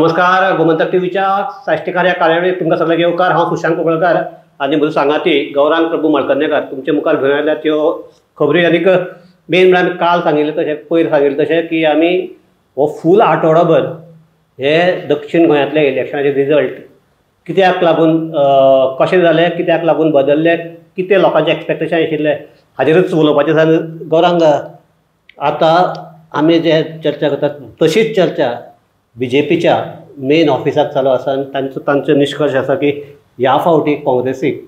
नमस्कार. गोमंतक टीव्हीच्या साश्टीकार या कार्यावळीत तुमकां सगळ्यांक येवकार. हांव सुशांत कोंकळकार आनी म्हजो सांगाती गौरांग प्रभू मळकर्णेकार तुमचे मुखार घेवन आयल्यात त्यो खबरी. आनीक मेन म्हळ्यार आमी काल सांगिल्लें तशें पयर सांगिल्लें तशें की आमी हो फूल आठवडोभर हे दक्षिण गोंयांतले इलेक्शनाचे रिजल्ट कित्याक लागून कशें जालें, कित्याक लागून बदल्ले, कितें लोकांचें एक्सपेक्टेशन आशिल्लें हाजेरूच उलोवपाचें जालें. गौरांग, आतां आमी जे चर्चा करतात तशीच चर्चा BJPच्या मेन ऑफिसाक चालू आसा आनी तांचो निश्कर्श आसा की ह्या फावटी काँग्रेसीक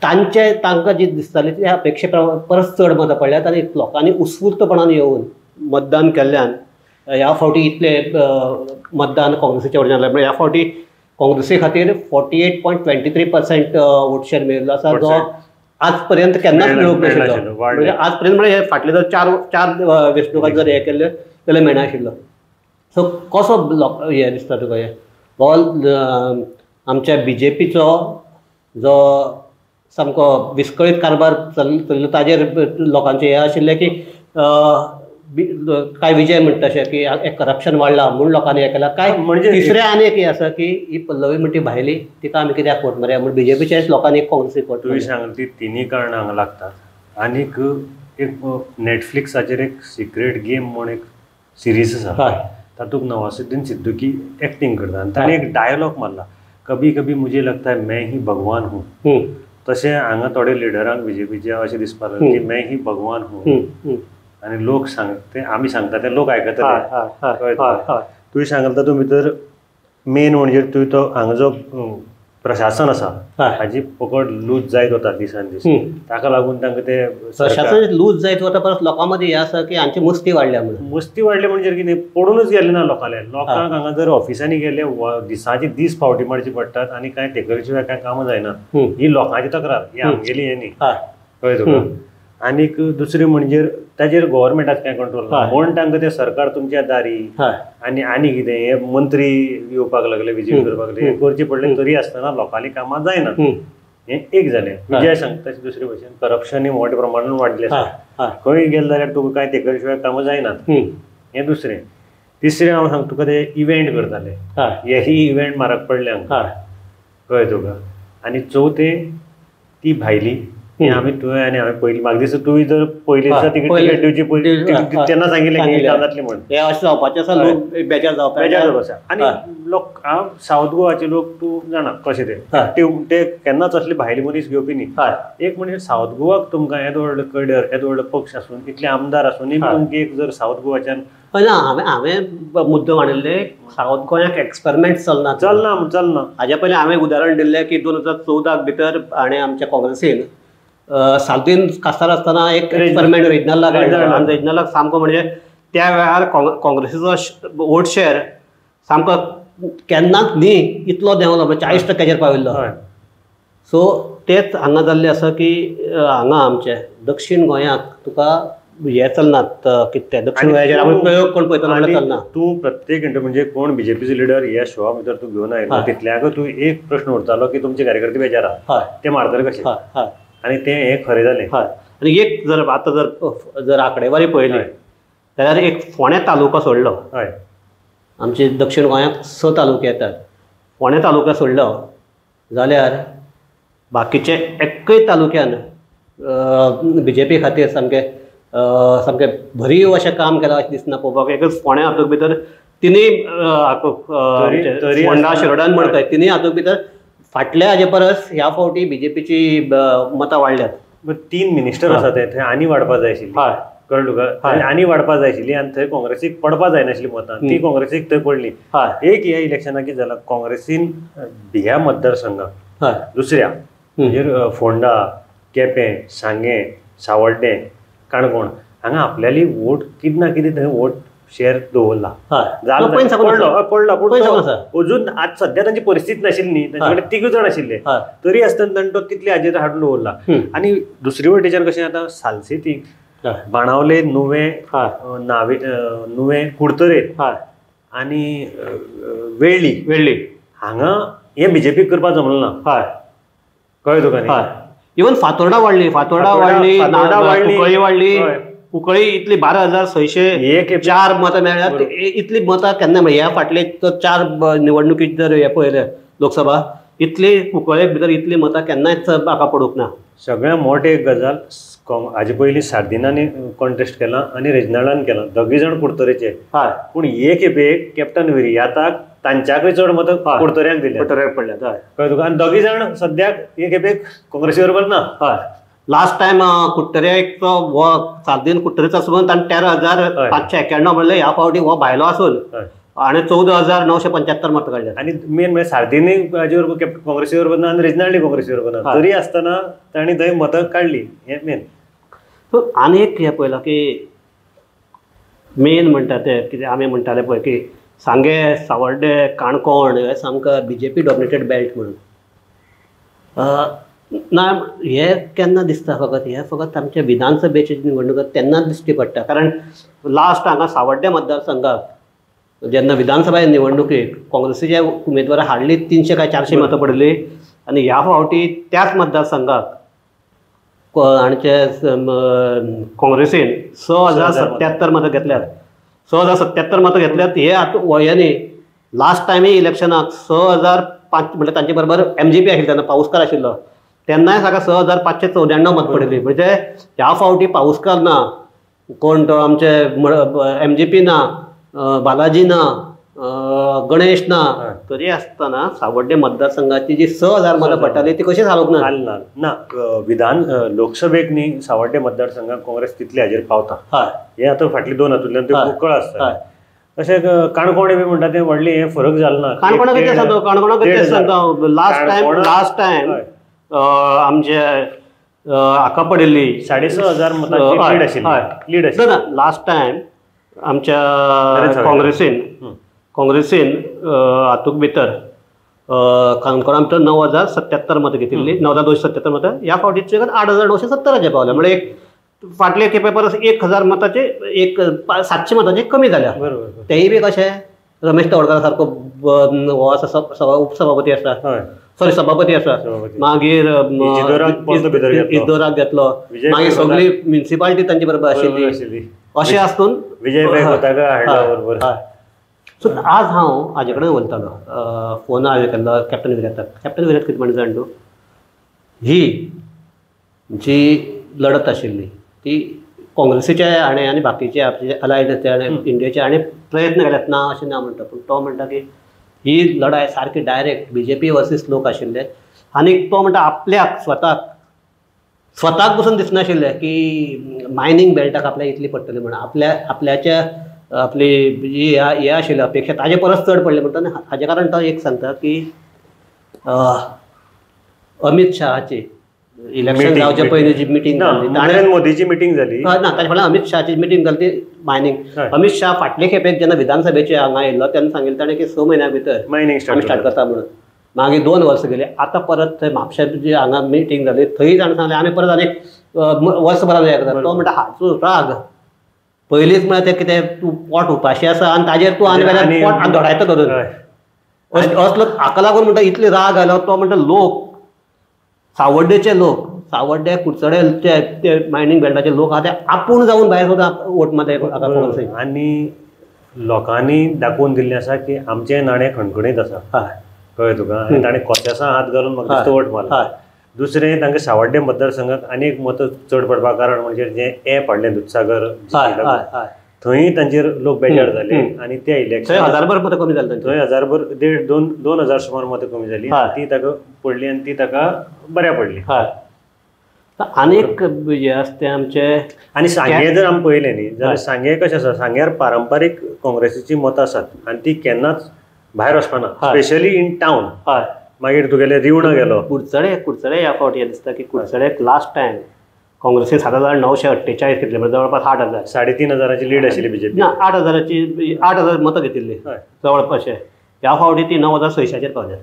तांकां जी दिसताली त्या अपेक्षे परस चड मतां पडल्यात आनी लोकांनी उत्स्फूर्तपणान येवन मतदान केल्ल्यान ह्या फावटी इतले मतदान काँग्रेसीच्या वटेन जालें. म्हणजे ह्या फावटी काँग्रेसी खातीर 48.23% वोट शेअर मेळिल्लो आसा, जो आज पर्यंत केन्नाच मेळूंक नाशिल्लो. म्हणजे आज पर्यंत म्हणजे हे फाटले जर चार वेंचणुकांत जर हे केल्ले जाल्यार मेळनाशिल्लो. सो कसो हे दिसता तुका हो आमच्या BJPचो जो सामको विस्कळीत कारबार चल्लो ताजेर लोकांचें हें आशिल्लें की काय विजय म्हणटा तशें की करप्शन वाडलां म्हूण लोकांनी हें केलां, काय म्हणजे तिसरें आनी एक हें आसा की ही पल्लवी म्हणटी भायली तिका आमी कित्याक वोट मारया म्हूण BJPच्याच लोकांनी काँग्रेसीक वोट. तुवें सांगलें ती तिनूय कारणां हांगा लागतात. आनीक एक नॅटफ्लिक्साचेर एक सिक्रेट गेम म्हूण एक सिरीज आसा, तातूंत नवाजुद्दीन सिद्दीकी एक्टिंग करता आनी ताणें एक डायलॉग मारला, कभी कभी मुझे लगता है मैं ही भगवान हूँ. तशें हांगा थोडे लिडरांक BJPच्या अशें दिसपाक लागलें की मैं ही भगवान हूँ आनी लोक सांगता आमी सांगता ते लोक आयकतले. तुवें सांगलें तातूंत भितर मेन म्हणजे तुवें तो हांगा जो प्रशासन आसा हाजी पकड लूज जायत वता दिसान दीस. ताका लागून तांकां ते प्रशासन लूज जायत वता, परत लोकां मदीं हें आसा की हांची मस्ती वाडल्या म्हणून. मस्ती वाडले म्हणजे कितें पडूनच गेले ना लोकांक हांगा जर ऑफिसांनी गेले दिसाची दीस फावटी मारची पडटात आनी कांय तेकर शिवाय कांय कामां जायना. ही लोकांची तक्रार, ही आमगेली हें न्ही, कळ्ळें तुका. आनीक दुसरें म्हणजे ताजेर गव्हर्मेंटाक कांय कंट्रोल ना म्हूण तांकां तें सरकार तुमच्या दारी आनी कितें हे मंत्री येवपाक लागले, विजीट करपाक लागले, हें करचें पडलें तरी आसतना लोकांनी कामां जायना. हें एक जालें. विजय सांगता तशें दुसरे भशेन करप्शनूय मोठ्या प्रमाणान वाडलें आसा. खंय गेले जाल्यार तुका कांय तेकर शिवाय कामां जायनात. हें दुसरें. तिसरें हांव सांगता तुका ते इव्हेंट करताले, हेही इव्हेंट म्हारग पडले हांकां, कळ्ळें तुका. आनी चवथें ती भायली आमी तुवें आनी हांवें पयलीं म्हाका दिसता तुवें जर पयलीं दिसा तिकेट दिवची पयलीं तेन्ना सांगिल्लें की जातलें म्हणून. हें अशें जावपाचें आसा, लोक बेजार जावपाचें. आनी लोक हांव सावथ गोवाचे लोक तूं जाणा कशें ते केन्नाच असले भायले मनीस घेवपी न्ही. एक म्हणजे सावथ गोवाक तुमकां येदो व्हडलो कॅडर, येदो व्हडलो पक्ष आसून, इतले आमदार आसून तुमकां एक जर सावथ गोवाच्यान ना हांवें मुद्दो मांडिल्ले सावथ गोंयाक एक्सपेरिमेंट चलना. हाज्या पयलीं हांवें उदाहरण दिल्लें की 2014 भितर हाणें आमच्या काँग्रेसीन सालदीन खासदार आसतना एक एक्सपेरिमेंट रिजनलाक हाडलो आनी रिजनलाक सामको म्हणजे त्या वेळार काँग्रेसीचो वोट शेअर सामको केन्नाच न्ही इतलो देंवलो, 40% पाविल्लो. सो तेच हांगा जाल्लें आसा की हांगा आमचे दक्षिण गोंयाक तुका हे चलनात, कितें दक्षिण गोंयाचेर आमी प्रयोग कोण पळयता म्हणल्यार चलना. तूं प्रत्येक म्हणजे कोण BJPचो लिडर ह्या शोआ भितर तूं घेवन आयलो तितल्याक तूं एक प्रश्न उरतालो की तुमचे कार्यकर्ते बेजार आहा, ते मारतले कशे, आनी तें हें खरें जालें. आनी एक जर आतां जर आंकडेवारी पळयली जाल्यार एक फोंड्या तालुको सोडलो, आमचे दक्षिण गोंयाक 6 तालुके येतात, फोंड्या तालुका सोडलो जाल्यार बाकीचे एक्कय तालुक्यान BJP खातीर सामकें भरीव अशें काम केलां अशें दिसना पळोवपाक. एकच फोंड्या हातूंत भितर तिनूय फोंडा शिरोडान म्हणटात तिनूय हातूंत भितर फाटल्या हाजे परस ह्या फावटी BJPची मतां वाडल्यात. 3 मिनिस्टर आसा थंय आनी वाडपा जाय आशिल्ली, कळ्ळें तुका, आनी वाडपा जाय आशिल्ली आनी थंय काँग्रेसीक पडपा जायनाशिल्ली मतां, ती काँग्रेसीक थंय पडली. एक ह्या इलेक्शनाक कितें जालां, काँग्रेसीन ह्या मतदारसंघाक दुसऱ्या म्हणजे फोंडा, केपें, सांगें, सावड्डें, काणकोण हांगा आपल्याली वोट कितें ना कितें थंय वोट शेअर दवरला, पडला. पूण अजून आज सध्या तांची परिस्थिती नाशिल्ली न्ही, तांचे कडेन 3 जाण आशिल्ले, तरी आसतना ताणें तो तितले हाजेर हाडून दवरला. आनी दुसरे वटेच्यान कशें आतां सालसेतीक, बाणावले, नुवें, कुडतरे आनी वेळ्ळी हांगा हें BJPक करपाक जमलें ना, कळ्ळें तुका न्ही. इवन फातोर्डा वाडली, कुंकळी वाडली, कुंकळी इतली 12,604 मतां मेळ्ळ्यात. इतली मतां केन्ना मेळ्ळी ह्या फाटले 4 निवडणुकीत जर हे पळयलें लोकसभा इतली कुंकळे भितर इतली मतां केन्नाच म्हाका पडूंक ना. सगळ्यात मोठी एक गजाल हाजे पयलीं सार्दिनानी कॉन्टेस्ट केला आनी रेजनलान केला, दोगी जाण कुडतरेचे. पूण हे खेपेक कॅप्टन विर्याताक तांच्याकय चड मतां कुडतऱ्याक दिली, कुडतऱ्याक पडल्यात. कळ्ळें तुका. आनी दोगी जाण सद्याक हे खेपेक काँग्रेसी बरोबर ना. लास्ट टायम कुट्टऱ्याक हो सार्दीन कुट्टरेचो आसून ताणें 13,591 म्हणलें. ह्या फावटी हो भायलो आसून आणि 14,975 मतां काडल्यात. आनी मेन म्हणजे सार्दिनय हाजे बरोबर काँग्रेसी बरोबर ना आनी रेजनाल्डय काँग्रेसी बरोबर ना, तरी आसतना तांणी थंय मतां काडली. हें मेन. आनी एक हें पळयलां की मेन म्हणटा ते कितें आमी म्हणटाले पळय की सांगे सावर्डे काणकोण हे सामको BJP डॉमिनेटेड बेल्ट म्हणून. ना हे केन्ना दिसता फकत हे फकत आमच्या विधानसभेची निवडणूक तेन्नाच दिश्टी पडटा. कारण लास्ट हांगा सावर्डे मतदारसंघात जेन्ना विधानसभा निवडणुकीक काँग्रेसीचे उमेदवार हाडली 300 काय 400 मतां पडली आनी ह्या फावटी त्याच मतदारसंघात हांचे काँग्रेसीन 6,077 मतां घेतल्यात. 6,077 मतां घेतल्यात. हे ह्यांनी लास्ट टायमी इलेक्शनाक 6,005 म्हणजे तांचे बरोबर MGP आशिल्लो तेन्ना पाऊसकार आशिल्लो तेन्नाय साका 6,594 मतां पडली. म्हणजे ह्या फावटी पाऊसकार ना, कोण तो आमचे MGP ना, बालाजी ना, गणेश ना, तरी आसतना सावर्डे मतदारसंघाची जी 6,000 मतां पडटाली ती कशी जावंक ना. ना विधान लोकसभेक न्ही सावर्डे मतदारसंघाक काँग्रेस तितले हाजेर पावता. हे आतां फाटली 2 हातूंतल्यान ते बुकळ आसता. तशें काणकोणे बी म्हणटा ते व्हडले हे फरक जालो ना. काणकोणाक कितें सांगता, काणकोणाक कितें सांगता, लास्ट टायम आमचे हाका पडिल्ली 6,500 मतांची लीड आशिल्ली. ना लास्ट टायम आमच्या काँग्रेसीन हातूंत भितर काणकोणा भितर 9,077 मतां घेतिल्ली, 9,277 मतां. ह्या फावटी 8,970 पावल्या. म्हणजे एक फाटले खेपे परस 1,000 मतांचे 700 मतांचे कमी जाल्या. तेय बी कशें रमेश तवडकार सारको हो आसा उपसभापती आसा, सॉरी सभापती आसा, मागीर इजोराक घेतलो, मागीर सगळी म्युनिसिपालिटी तांचे बरोबर आशिल्ली. अशें आसून सो आज हांव हाजे कडेन उलयतालो, फोन हांवें केल्लो कॅप्टन विर्याताक. कॅप्टन विर्यात कितें म्हणटा जाण तूं, ही जी लढत आशिल्ली ती काँग्रेसीचे हाणें आनी बाकीचे आपले अलायन्स आनी इंडियाचे हाणें प्रयत्न केल्यात ना अशें ना म्हणटा. पूण तो म्हणटा की ही लढाय सारकी डायरेक्ट BJP वर्सीस लोक आशिल्ले. आनी तो म्हणटा आपल्याक स्वताक पसून दिसनाशिल्लें की मायनींग बेल्टाक आपल्या इतली पडटली म्हणून. आपल्याच्या आपली जी हे आशिल्ली अपेक्षा ताजे परस चड पडले म्हणटा. आनी हाजे कारण तो एक सांगता की अमित शहाची इलेक्शन जावचे पयलीं जी मिटींग जाल्ली, मोदीची मिटींग जाली ना, ताचे फाटल्यान अमित शहाची मिटींग जाली ती मायनींग. अमित शहा फाटले खेपेक जेन्ना विधानसभेचे हांगा येयल्लो तेन्ना सांगिल्लें ताणें की 6 म्हयन्या भितर मायनींग स्टार्ट करता म्हणून. मागीर 2 वर्सां गेली. आतां परत थंय म्हापश्यां जी हांगा मिटींग जाली थंय जाण सांगलें आमी परत आनी वर्सभरान हें करता. तो म्हणटा हाचो राग पयलींच म्हळ्यार तें कितें तूं पोट उपाशी आसा आनी ताजेर तूं आनी वेल्यार पोट धोडायता धरून असलो हाका लागून म्हणटा इतले राग आयलो. तो म्हणटा लोक सावर्डेचे लोक सावर्डे कुडचड्याचे ते मायनींग बेल्टाचे लोक आहा ते आपूण जावन भायर सुद्दां वोट मारता. आनी लोकांनी दाखोवन दिल्लें आसा की आमचें नाणें खणखणीत आसा, कळ्ळें तुका. आनी ताणें कोच्यासा हात घालून म्हाका दिसता वोट मारला. दुसरें तांकां सावर्डे मतदारसंघात आनी एक मत चड पडपा कारण म्हणजे जें एप हाडलें दूदसागर थंय तांचेर लोक बेजार जाले आनी त्या इलेक्शन 1000 मतां कमी जाली. थंय 1000 2,000 सुमार मतां कमी जाली. ती ताका पडली आनी ती ताका बऱ्या पडली. आनीक हे आसता आमचे आनी सांगे जर आमी पळयलें न्ही जाल्यार सांगे कशें आसा, सांग्यार पारंपारीक काँग्रेसीची मतां आसात आनी ती केन्नाच भायर वचपाना, स्पेशली इन टावन. मागीर तुगेले रिवणा गेलो कुडचडे ह्या फावटी दिसता की कुडचड्याक लास्ट टायम काँग्रेसीन 7,948 घेतले म्हणजे जवळपास 8,000 3,500ची लीड आशिल्ली BJP. ना 8,000 मतां घेतिल्ली जवळपास. ह्या फावटी ती 9,600 पावल्या.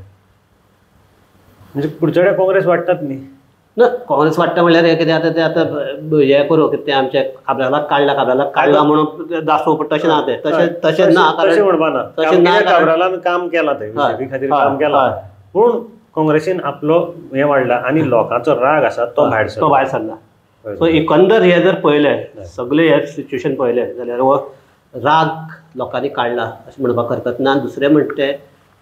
म्हणजे कुडचड्या काँग्रेस वाडटात न्ही. ना काँग्रेस वाडटा म्हणल्यार हे कितें आतां तें आतां हें करूं कितें तें आमच्या काबरालाक काडला म्हणून दाखोवप तशें ना. तें तशें ना, तशें म्हणपाना. तशें ना, काबरालान काम केलां थंय BJP खातीर काम केलां. पूण काँग्रेसीन आपलो हें वाडला आनी लोकांचो राग आसा तो भायर सरला. सो एकंदर हे जर पळयलें सगळे हे सिच्युएशन पळयलें जाल्यार हो राग लोकांनी काडला अशें म्हणपाक हरकत ना. दुसरें म्हणटा तें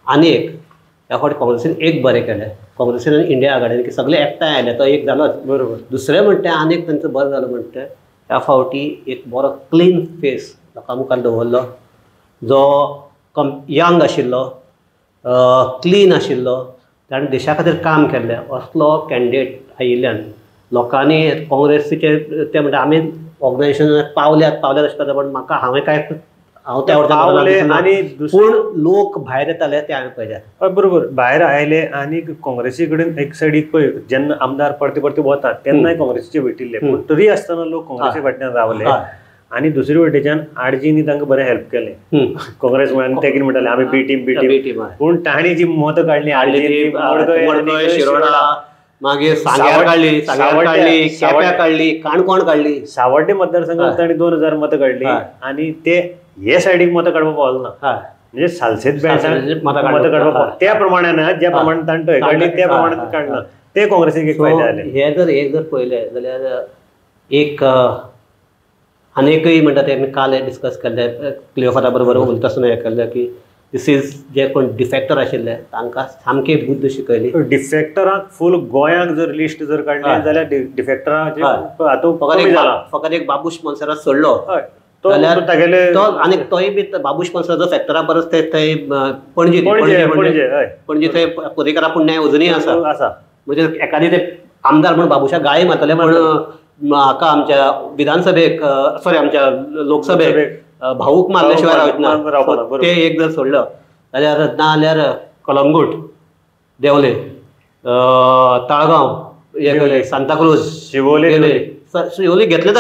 आनी एक ह्या फावटी काँग्रेसीन एक बरें केलें, काँग्रेसीन आनी इंडिया आघाडीन की सगळे एकठांय आयले तो एक जालोच बरोबर. दुसरें म्हणटा तें आनी एक तांचो बरें जालो म्हणटा तें ह्या फावटी एक बरो क्लीन फेस लोकां मुखार दवरलो जो यंग आशिल्लो, क्लीन आशिल्लो, ताणें देशा खातीर काम केल्लें असलो कॅन्डिडेट आयिल्ल्यान लोकांनी काँग्रेसीचे ते म्हणटा आमी ऑर्गनायझेशन पावल्यात अशें करता पण म्हाका हांवें त्या आणि पूण लोक भायर येताले ते हांवें पळयल्यात. बरोबर भायर आयले आणि काँग्रेसी कडेन एक सायडीक पळय जेन्ना आमदार परते परते वतात तेन्नाय काँग्रेसीचे भेटिल्ले पूण तरी आसतना लोक काँग्रेसी फाटल्यान रावले. आणि दुसरे वटेच्यान आडजींनी तांकां बरें हेल्प केलें काँग्रेस म्हणून ते कितें म्हणटाले आमी बी टीम पूण तांणी जी मतां काडली मडकय शिरोडा मागीर सांग्यार काडली, केप्यां काडली, काणकोण काडली, सावड्डे मतदारसंघात तांणी 2000 मतां काडली आणि ते हे सायडीक मतां काडपाक पावलो ना. म्हणजे सालसेत मतां काडपाक त्या प्रमाणान ज्या प्रमाणान तांणी टय काडली त्या प्रमाणान काडना ते काँग्रेसीक एक फायदे जाले. हे जर पळयलें जाल्यार एक आनीकय म्हणटा ते आमी काल डिस्कस केल्ले क्लियोफारा बरोबर उलयता आसतना हें केल्लें की दिस इज जे कोण डिफेक्टर आशिल्ले तांकां सामकी बुद्ध शिकयली. डिफेक्टरांक फूल गोंयांक जर लिस्ट जर काडलें जाल्यार डिफेक्टरांचे फकत एक बाबूश मोन्सेरात सोडलो जाल्यार तो आनी तोय बी बाबूश मोन्सेरात फॅक्टरा परस ते थंय पणजी थंय पर्रीकरा पुण्याय अजुनूय आसा. म्हणजे एखादी ते आमदार म्हणून बाबूशा गाळी मारतले पण हाका आमच्या विधानसभेक सॉरी आमच्या लोकसभेक भाऊक मारल्या शिवाय रावना. ते एक जर सोडलं जाल्यार ना जाल्यार कलंगूट देंवले, ताळगांव हे गेले, सांताक्रूज, शिवोली घेतले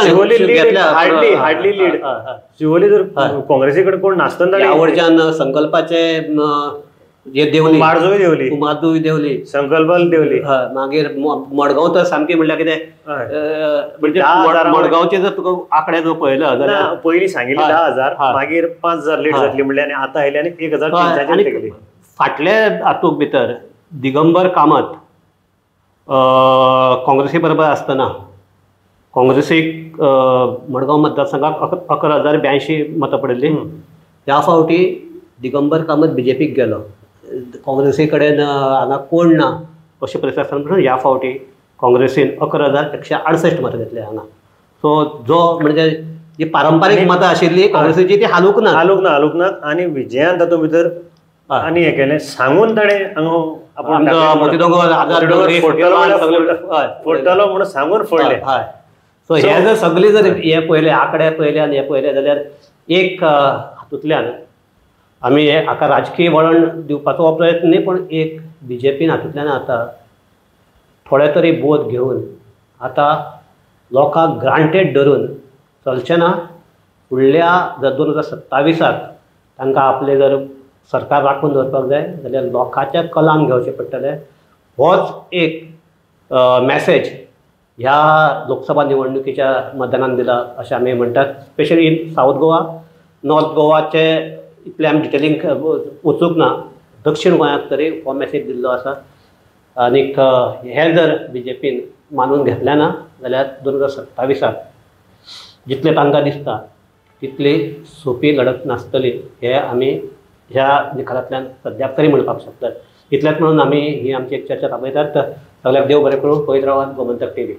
हार्डली लीड. शिवोली जर काँग्रेसी कडेन कोण नासतना ह्या वटच्यान संकल्पाचे हे देंवली, कुमारदूय देंवली, संकल्पाल देंवली. मागीर मडगांव तर सामकी म्हणल्यार कितें म्हणजे मडगांवचे जर तुका आंकडे जर पळयलो जाल्यार पयलीं सांगिल्ले 10,000 मागीर 5,000 लीड जातली म्हणले आनी आतां आयले आनी 1,300 गेली. फाटले हातूंक भितर दिगंबर कामत काँग्रेसी बरोबर आसतना काँग्रेसीक मडगांव मतदारसंघाक 11,082 मतां पडिल्लीं. ह्या फावटी दिगंबर कामत बीजेपीक गेलो, काँग्रेसी कडेन हांगा कोण ना अशें परिस्थिती आसतना म्हणून ह्या फावटी काँग्रेसीन 11,168 मतां घेतले हांगा. सो जो म्हणजे जी पारंपारीक मतां आशिल्ली काँग्रेसीची ती हालूंक ना आनी विजयान तातूंत भितर आनी हें केलें सांगून ताणें फोडटलो म्हणून सांगून फोडलें. सो हे जर सगळी जर हे पळयले आंकडे पळयले आनी हे पळयले जाल्यार एक हातूंतल्यान आमी हे हाका राजकीय वळण दिवपाचो हो प्रयत्न न्ही पण एक बीजेपीन हातूंतल्यान आतां थोडे तरी बोध घेवन आतां लोकांक ग्रांटेड धरून चलचें ना. फुडल्या जर 2027 तांकां आपले जर सरकार राखून दवरपाक जाय जाल्यार लोकांच्या कलान घेवचें पडटलें. होच एक मॅसेज ह्या लोकसभा निवडणुकीच्या मतदानान दिला अशें आमी म्हणटात. Especially in south Goa, north गोवाचे इतले आमी डिटेलींग वचूंक ना, दक्षिण गोंयाक तरी हो मॅसेज दिल्लो आसा. आनीक हे जर बीजेपीन मानून घेतलें ना जाल्यार 2027 जितले तांकां दिसता तितली सोंपी लढत नासतली हे आमी ह्या निकालांतल्यान सद्याक तरी म्हणपाक शकतात. इतलेंच म्हणून आमी ही आमची एक चर्चा थांबयतात. सगळ्याक देव बरें करूं. पळयत रावात गोमंतक TV.